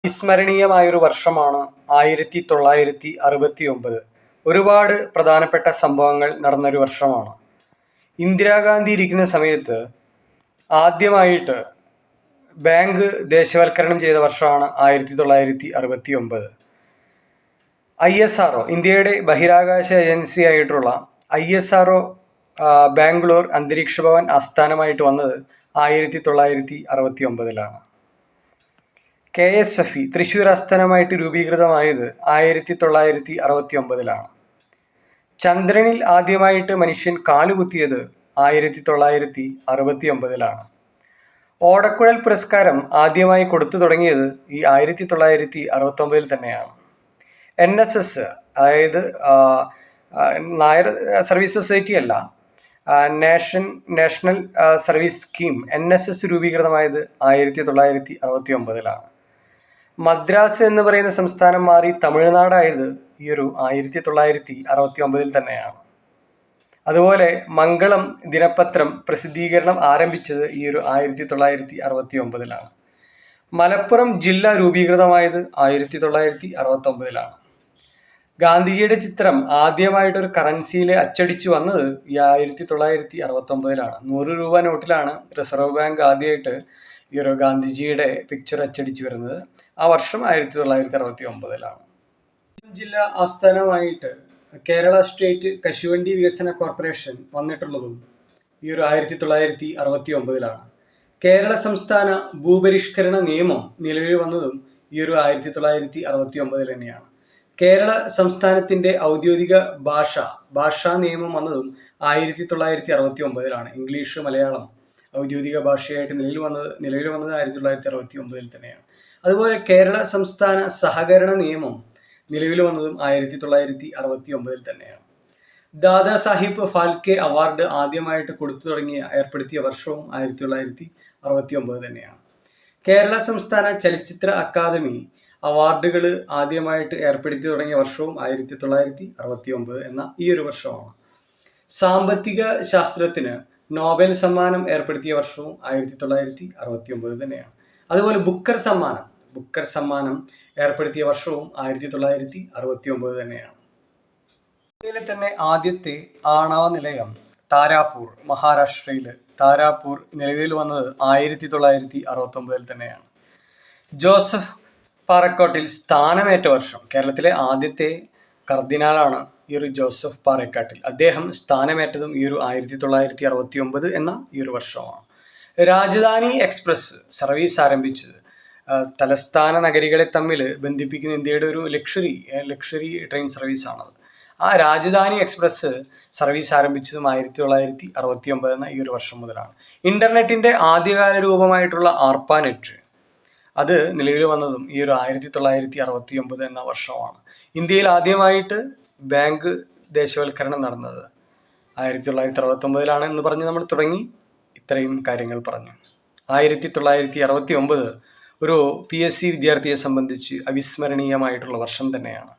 വിസ്മരണീയമായൊരു വർഷമാണ് 1969. ഒരുപാട് പ്രധാനപ്പെട്ട സംഭവങ്ങൾ നടന്നൊരു വർഷമാണ്. ഇന്ദിരാഗാന്ധി ഇരിക്കുന്ന സമയത്ത് ആദ്യമായിട്ട് ബാങ്ക് ദേശവൽക്കരണം ചെയ്ത വർഷമാണ് 1969. ISRO, ഇന്ത്യയുടെ ബഹിരാകാശ ഏജൻസി ആയിട്ടുള്ള ISRO ബാംഗ്ലൂർ അന്തരീക്ഷ ഭവൻ ആസ്ഥാനമായിട്ട് വന്നത് 1969. KSFE തൃശ്ശൂർ ആസ്ഥാനമായിട്ട് രൂപീകൃതമായത് 1969. ചന്ദ്രനിൽ ആദ്യമായിട്ട് മനുഷ്യൻ കാലുകുത്തിയത് 1969. ഓടക്കുഴൽ പുരസ്കാരം ആദ്യമായി കൊടുത്തു തുടങ്ങിയത് ഈ 1969 തന്നെയാണ്. NSS, അതായത് നായർ സർവീസ് സൊസൈറ്റി അല്ല, national service scheme NSS രൂപീകൃതമായത് 1969. Madras എന്ന് പറയുന്ന സംസ്ഥാനം മാറി തമിഴ്നാടായത് ഈ ഒരു 1969 തന്നെയാണ്. അതുപോലെ മംഗളം ദിനപത്രം പ്രസിദ്ധീകരണം ആരംഭിച്ചത് ഈ ഒരു 1969. മലപ്പുറം ജില്ല രൂപീകൃതമായത് 1969. ഗാന്ധിജിയുടെ ചിത്രം ആദ്യമായിട്ടൊരു കറൻസിയിൽ അച്ചടിച്ചു വന്നത് ഈ 1969. 100 രൂപ നോട്ടിലാണ് റിസർവ് ബാങ്ക് ആദ്യമായിട്ട് ഈ ഒരു ഗാന്ധിജിയുടെ പിക്ചർ അച്ചടിച്ചു വരുന്നത്. ആ വർഷം 1969. ജില്ലാ ആസ്ഥാനമായിട്ട് കേരള സ്റ്റേറ്റ് കശുവണ്ടി വികസന കോർപ്പറേഷൻ വന്നിട്ടുള്ളതും ഈ ഒരു 1969. കേരള സംസ്ഥാന ഭൂപരിഷ്കരണ നിയമം നിലവിൽ വന്നതും ഈ ഒരു 1969 തന്നെയാണ്. കേരള സംസ്ഥാനത്തിൻ്റെ ഔദ്യോഗിക ഭാഷാ നിയമം വന്നതും 1969. ഇംഗ്ലീഷ് മലയാളം ഔദ്യോഗിക ഭാഷയായിട്ട് നിലവിൽ വന്നത് 1969 തന്നെയാണ്. അതുപോലെ കേരള സംസ്ഥാന സഹകരണ നിയമം നിലവിൽ വന്നതും 1969 തന്നെയാണ്. ദാദാ സാഹിബ് ഫാൽക്കെ അവാർഡ് ആദ്യമായിട്ട് ഏർപ്പെടുത്തിയ വർഷവും 1969 തന്നെയാണ്. കേരള സംസ്ഥാന ചലച്ചിത്ര അക്കാദമി അവാർഡുകൾ ആദ്യമായിട്ട് ഏർപ്പെടുത്തി തുടങ്ങിയ വർഷവും 1969 എന്ന ഈ ഒരു വർഷമാണ്. സാമ്പത്തിക ശാസ്ത്രത്തിന് നോബൽ സമ്മാനം ഏർപ്പെടുത്തിയ വർഷവും 1969 തന്നെയാണ്. അതുപോലെ ബുക്കർ സമ്മാനം ഏർപ്പെടുത്തിയ വർഷവും 1969 തന്നെയാണ്. ഇന്ത്യയിലെ തന്നെ ആദ്യത്തെ ആണവ നിലയം താരാപൂർ, മഹാരാഷ്ട്രയിൽ താരാപൂർ നിലവിൽ വന്നത് 1969 തന്നെയാണ്. ജോസഫ് പാറക്കാട്ടിൽ സ്ഥാനമേറ്റ വർഷം, കേരളത്തിലെ ആദ്യത്തെ കർദിനാളാണ് ഈ ഒരു ജോസഫ് പാറക്കാട്ടിൽ. അദ്ദേഹം സ്ഥാനമേറ്റതും ഈ ഒരു 1969 എന്ന ഈ ഒരു വർഷമാണ്. രാജധാനി എക്സ്പ്രസ് സർവീസ് ആരംഭിച്ചത് തലസ്ഥാന നഗരികളെ തമ്മിൽ ബന്ധിപ്പിക്കുന്ന ഇന്ത്യയുടെ ഒരു ലക്ഷറി ട്രെയിൻ സർവീസാണത്. ആ രാജധാനി എക്സ്പ്രസ് സർവീസ് ആരംഭിച്ചതും 1969 എന്ന ഈ ഒരു വർഷം മുതലാണ്. ഇൻ്റർനെറ്റിൻ്റെ ആദ്യകാല രൂപമായിട്ടുള്ള ARPANET അത് നിലവിൽ വന്നതും ഈ ഒരു 1969 എന്ന വർഷമാണ്. ഇന്ത്യയിൽ ആദ്യമായിട്ട് ബാങ്ക് ദേശവൽക്കരണം നടന്നത് 1969 എന്ന് പറഞ്ഞ് നമ്മൾ തുടങ്ങി. ഇത്രയും കാര്യങ്ങൾ പറഞ്ഞു. 1969 ഒരു PSC വിദ്യാർത്ഥിയെ സംബന്ധിച്ച് അവിസ്മരണീയമായിട്ടുള്ള വർഷം തന്നെയാണ്.